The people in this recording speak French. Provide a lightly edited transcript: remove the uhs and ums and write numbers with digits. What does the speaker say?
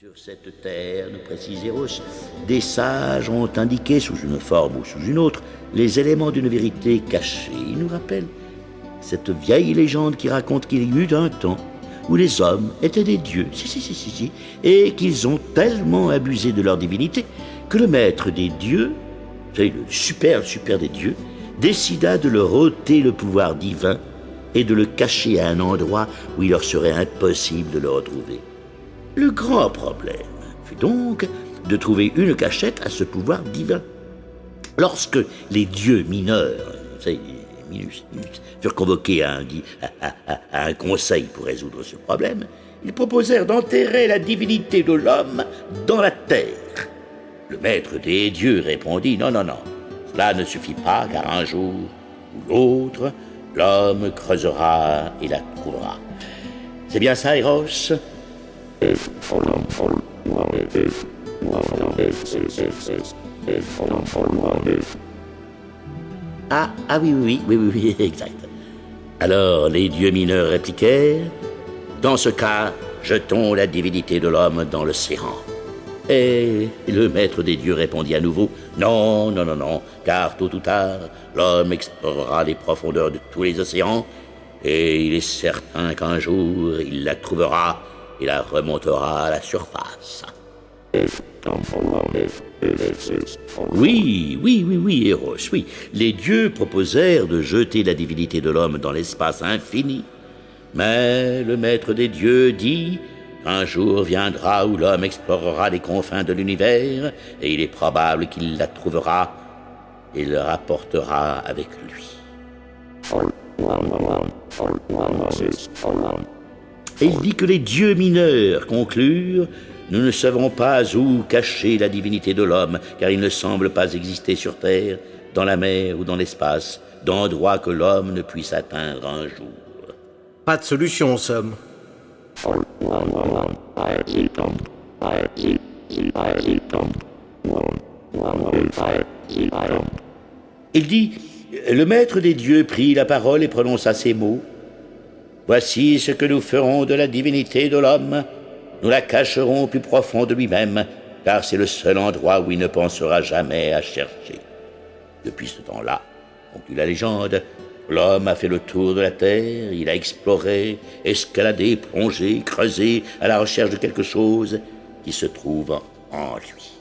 Sur cette terre, nous précise Eros, des sages ont indiqué, sous une forme ou sous une autre, les éléments d'une vérité cachée. Ils nous rappellent cette vieille légende qui raconte qu'il y eut un temps où les hommes étaient des dieux, et qu'ils ont tellement abusé de leur divinité que le maître des dieux, le super des dieux, décida de leur ôter le pouvoir divin et de le cacher à un endroit où il leur serait impossible de le retrouver. Le grand problème fut donc de trouver une cachette à ce pouvoir divin. Lorsque les dieux mineurs, furent convoqués à un conseil pour résoudre ce problème, ils proposèrent d'enterrer la divinité de l'homme dans la terre. Le maître des dieux répondit « Non, cela ne suffit pas, car un jour ou l'autre, l'homme creusera et la trouvera. » C'est bien ça, Eros ? Oui, exact. Alors les dieux mineurs répliquèrent « Dans ce cas, jetons la divinité de l'homme dans l'océan. » Et le maître des dieux répondit à nouveau « Non, car tôt ou tard, l'homme explorera les profondeurs de tous les océans, et il est certain qu'un jour, il la trouvera et la remontera à la surface. » Oui, Eros, oui. Les dieux proposèrent de jeter la divinité de l'homme dans l'espace infini. Mais le maître des dieux dit qu'un jour viendra où l'homme explorera les confins de l'univers, et il est probable qu'il la trouvera et le rapportera avec lui. Et il dit que les dieux mineurs conclurent « Nous ne savons pas où cacher la divinité de l'homme, car il ne semble pas exister sur terre, dans la mer ou dans l'espace, d'endroit que l'homme ne puisse atteindre un jour. » Pas de solution, en somme. Il dit « Le maître des dieux prit la parole et prononça ces mots. Voici ce que nous ferons de la divinité de l'homme. Nous la cacherons au plus profond de lui-même, car c'est le seul endroit où il ne pensera jamais à chercher. » Depuis ce temps-là, conclut la légende, l'homme a fait le tour de la terre, il a exploré, escaladé, plongé, creusé, à la recherche de quelque chose qui se trouve en lui.